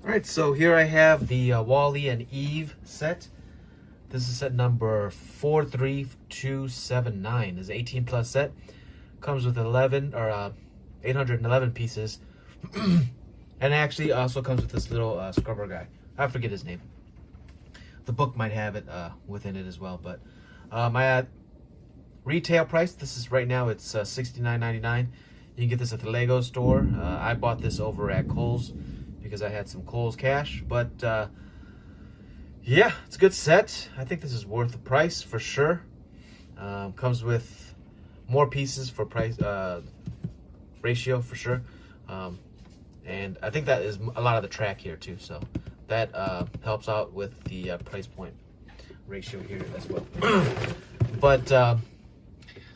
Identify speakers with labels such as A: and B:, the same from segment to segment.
A: All right, so here I have the Wall-E and Eve set. This is set number 43279. This is an 18 plus set. Comes with 811 pieces. And actually also comes with this little scrubber guy. I forget his name. The book might have it within it as well, but my retail price, this is right now, it's $69.99. You can get this at the Lego store. I bought this over at Kohl's because I had some Kohl's cash, but yeah, it's a good set. I think this is worth the price for sure. Comes with more pieces for price ratio for sure, and I think that is a lot of the track here too, so that helps out with the price point ratio here as well. But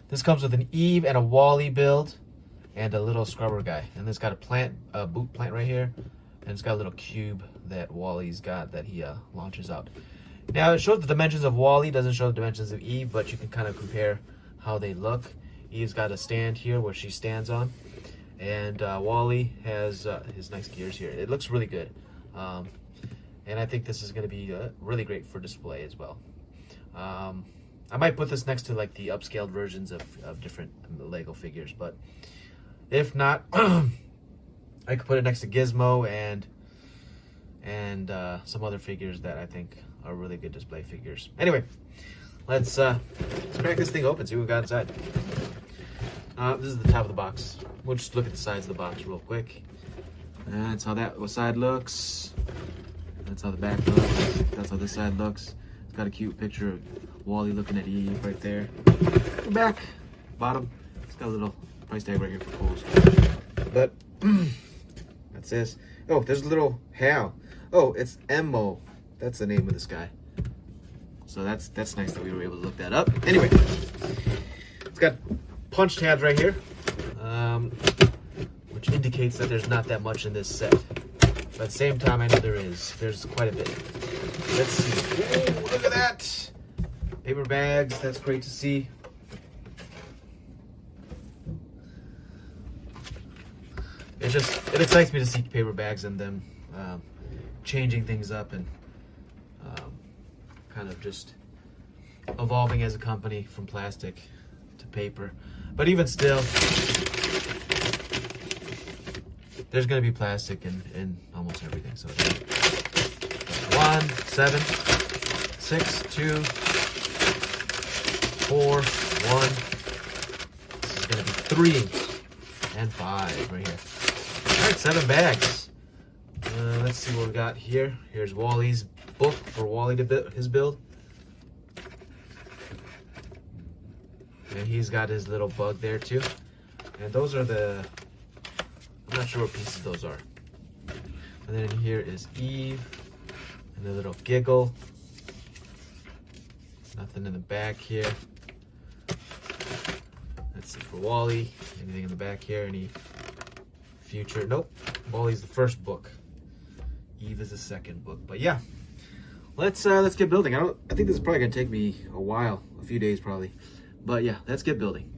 A: this comes with an Eve and a Wall-E build and a little scrubber guy, and it's got a boot plant right here, and it's got a little cube that Wall-E's got that he launches out. Now it shows the dimensions of Wall-E, doesn't show the dimensions of Eve, but you can kind of compare how they look. Eve's got a stand here where she stands on, and Wall-E has his nice gears here. It looks really good, and I think this is going to be really great for display as well. I might put this next to like the upscaled versions of different Lego figures, but if not, I could put it next to Gizmo and some other figures that I think are really good display figures. Anyway, let's crack this thing open, see what we got inside. This is the top of the box. We'll just look at the sides of the box real quick. That's how that side looks. That's how the back looks. That's how this side looks. It's got a cute picture of Wall-E looking at Eve right there. The back, bottom, it's got a little price tag right here for Kohl's. But that's this. Oh, there's a little Hal. Oh, it's Mo. That's the name of this guy. So that's nice that we were able to look that up. Anyway, it's got punch tabs right here, which indicates that there's not that much in this set. But at the same time, I know there is. There's quite a bit. Let's see. Ooh, look at that! Paper bags. That's great to see. It excites me to see paper bags and them changing things up and kind of just evolving as a company from plastic to paper. But even still, there's going to be plastic in almost everything. So 1, 7, 6, 2, 4, 1. This is going to be 3 and 5 right here. All right, 7 bags. Let's see what we got here. Here's Wall-E's book for Wall-E to build his build. And he's got his little bug there too. And those are I'm not sure what pieces those are. And then here is Eve and a little giggle. Nothing in the back here. Let's see for Wall-E. Anything in the back here? Any future? Nope. Wall-E's the first book. Eve is the second book. But yeah, let's get building. I think this is probably gonna take me a while, a few days probably. But yeah, let's get building.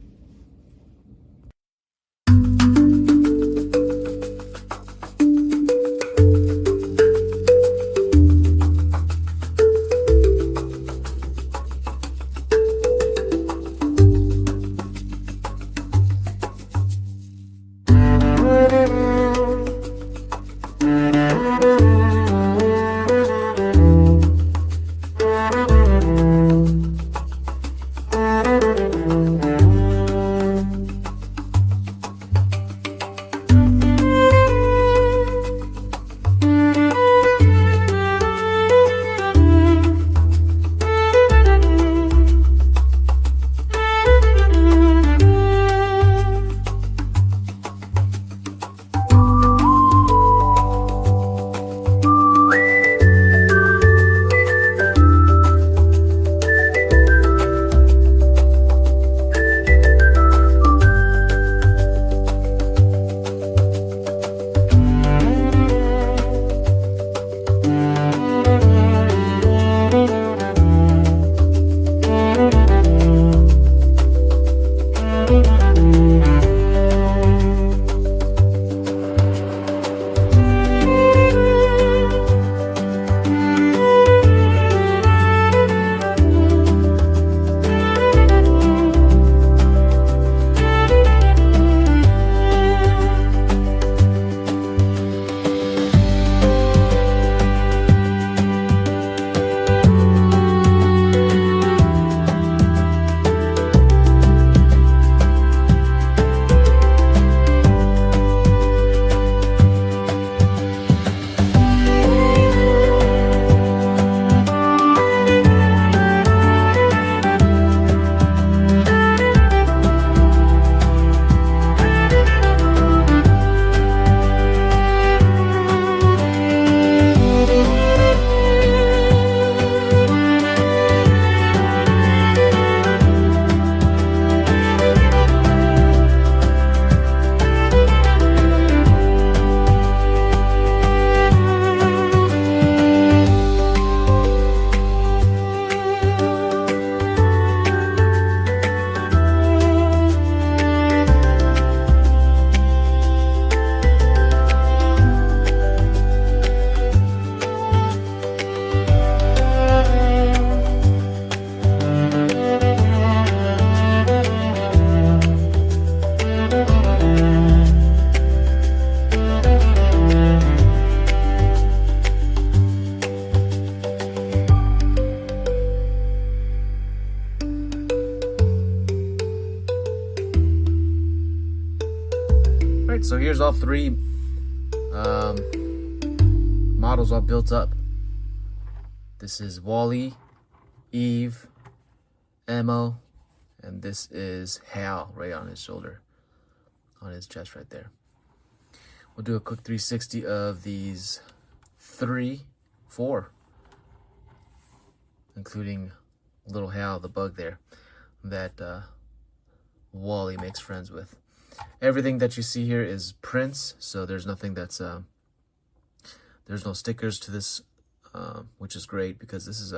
A: here's all three models all built up. This is Wally, Eve, Emmo, and this is Hal right on his shoulder, on his chest right there. We'll do a quick 360 of these four, including little Hal, the bug there, that Wally makes friends with. Everything that you see here is prints, so there's nothing that's there's no stickers to this, which is great because this is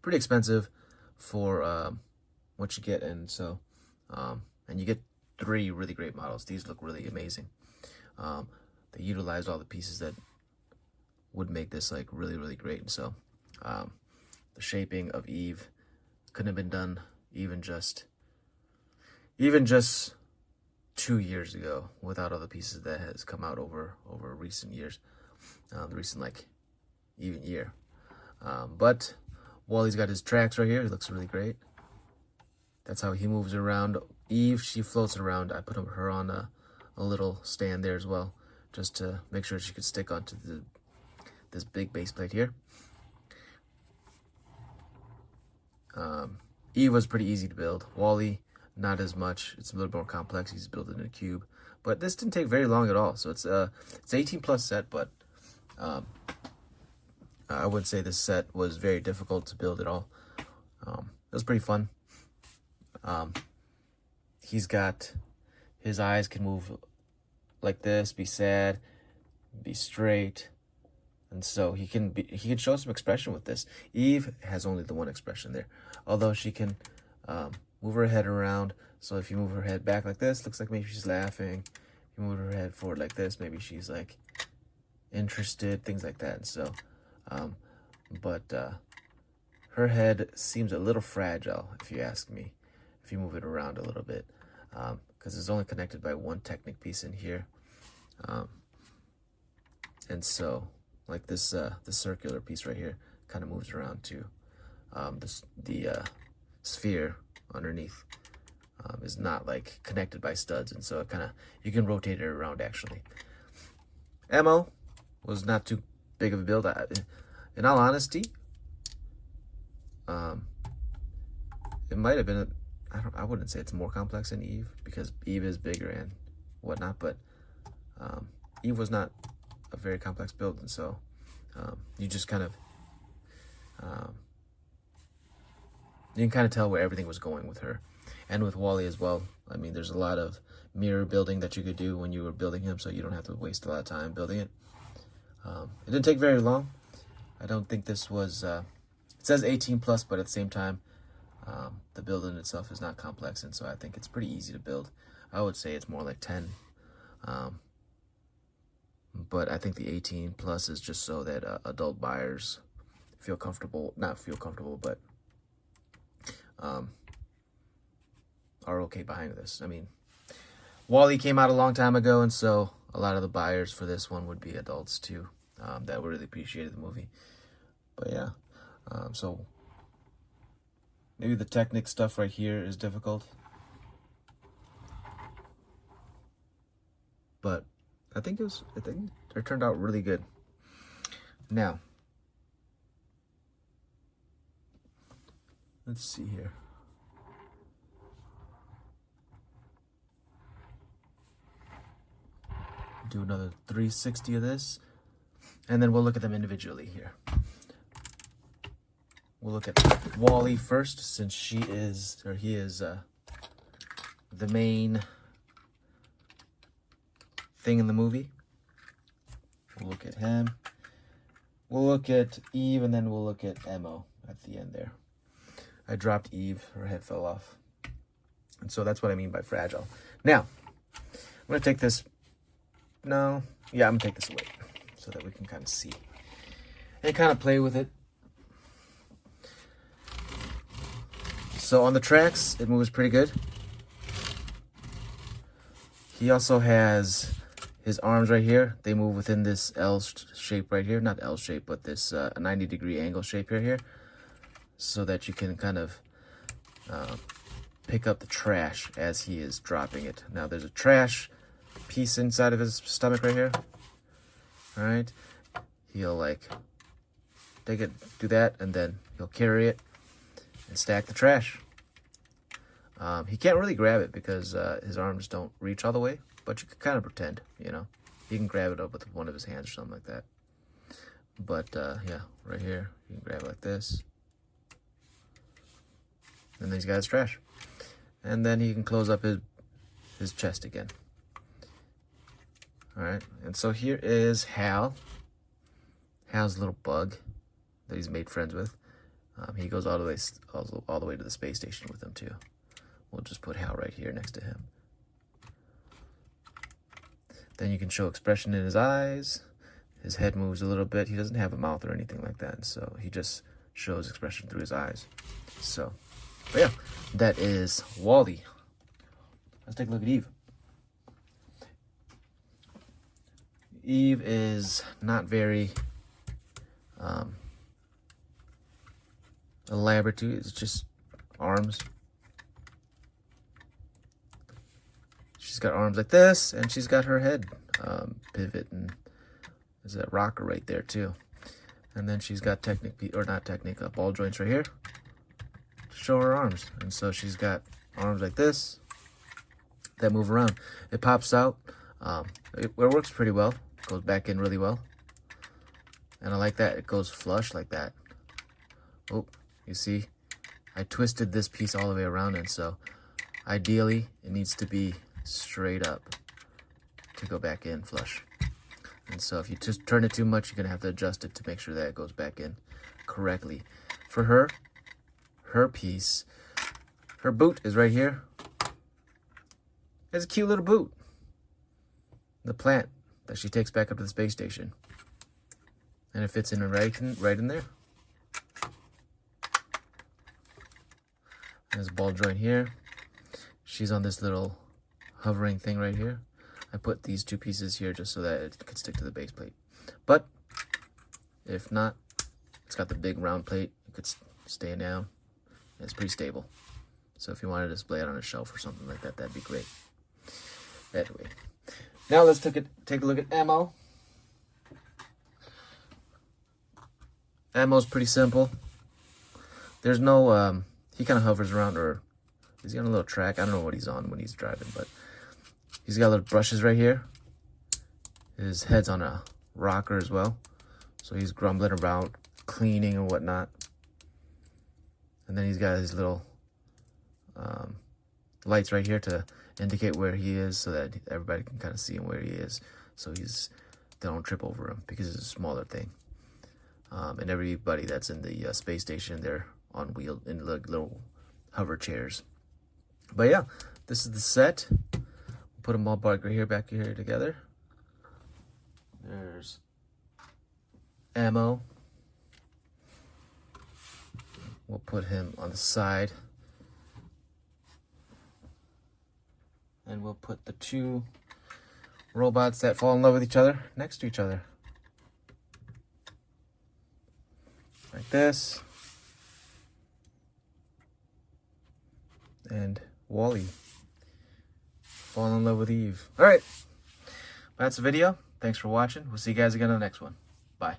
A: pretty expensive for what you get, and so and you get 3 really great models. These look really amazing. They utilized all the pieces that would make this like really great, and so the shaping of Eve couldn't have been done even just 2 years ago without all the pieces that has come out over recent years, the recent like even year. But Wally's got his tracks right here. He looks really great. That's how he moves around. Eve, she floats around. I put her on a little stand there as well, just to make sure she could stick onto this big base plate here. Eve was pretty easy to build. Wally, not as much. It's a little more complex. He's built it in a cube, but this didn't take very long at all. So it's 18+ set, but I would say this set was very difficult to build at all. It was pretty fun. He's got, his eyes can move like this, be sad, be straight, and so he can show some expression with this. Eve has only the one expression there, although she can move her head around. So if you move her head back like this, looks like maybe she's laughing. If you move her head forward like this, maybe she's like interested, things like that. And so but her head seems a little fragile, if you ask me, if you move it around a little bit, because it's only connected by one Technic piece in here. And so like this the circular piece right here kind of moves around too. The sphere underneath is not like connected by studs, and so it kind of, you can rotate it around actually. Emmo was not too big of a build. In all honesty, it might have been I wouldn't say it's more complex than Eve, because Eve is bigger and whatnot, but Eve was not a very complex build, and so you just kind of you can kind of tell where everything was going with her, and with Wally as well. I mean, there's a lot of mirror building that you could do when you were building him, so you don't have to waste a lot of time building it. It didn't take very long. I don't think this was it says 18+, but at the same time the build in itself is not complex, and so I think it's pretty easy to build. I would say it's more like 10, but I think the 18+ is just so that adult buyers feel comfortable, not feel comfortable, but are okay buying this. I mean, Wally came out a long time ago, and so a lot of the buyers for this one would be adults too, that really appreciated the movie. But yeah, so maybe the Technic stuff right here is difficult, but I think it turned out really good. Now, let's see here. Do another 360 of this, and then we'll look at them individually here. We'll look at Wally first, since he is the main thing in the movie. We'll look at him. We'll look at Eve, and then we'll look at Emmo at the end there. I dropped Eve, her head fell off. And so that's what I mean by fragile. Now, I'm going to take this. No, yeah, I'm going to take this away so that we can kind of see and kind of play with it. So on the tracks, it moves pretty good. He also has his arms right here. They move within this L shape right here. Not L shape, but this 90-degree angle shape here. So that you can kind of pick up the trash as he is dropping it. Now there's a trash piece inside of his stomach right here. All right, he'll like take it, do that, and then he'll carry it and stack the trash. He can't really grab it because his arms don't reach all the way, but you can kind of pretend, you know. He can grab it up with one of his hands or something like that. But yeah, right here, you can grab it like this. And then he's got his trash. And then he can close up his chest again. All right, and so here is Hal. Hal's a little bug that he's made friends with. He goes all the way to the space station with him too. We'll just put Hal right here next to him. Then you can show expression in his eyes. His head moves a little bit. He doesn't have a mouth or anything like that, so he just shows expression through his eyes. So, but yeah, that is Wall-E. Let's take a look at Eve. Eve is not very elaborate. It's just arms. She's got arms like this, and she's got her head pivot, and there's that rocker right there too. And then she's got ball joints right here to show her arms. And so she's got arms like this that move around. It pops out. It works pretty well. Goes back in really well. And I like that. It goes flush like that. Oh, you see? I twisted this piece all the way around, and so ideally it needs to be straight up to go back in flush. And so if you just turn it too much, you're gonna have to adjust it to make sure that it goes back in correctly. For her piece, her boot is right here. It's a cute little boot. The plant that she takes back up to the space station. And it fits in right in there. There's a ball joint here. She's on this little hovering thing right here. I put these two pieces here just so that it could stick to the base plate. But if not, it's got the big round plate. It could stay down. It's pretty stable. So if you want to display it on a shelf or something like that, that'd be great. Anyway, now let's take a look at ammo. Ammo's pretty simple. There's no, he kind of hovers around, or is he on a little track? I don't know what he's on when he's driving, but he's got little brushes right here. His head's on a rocker as well. So he's grumbling about cleaning and whatnot. And then he's got his little lights right here to indicate where he is so that everybody can kind of see him where he is. So they don't trip over him because it's a smaller thing. And everybody that's in the space station, they're on wheels in little hover chairs. But yeah, this is the set. Put them all back here together. There's ammo. We'll put him on the side. And we'll put the two robots that fall in love with each other next to each other. Like this. And Wall-E. Fall in love with Eve. Alright. That's the video. Thanks for watching. We'll see you guys again on the next one. Bye.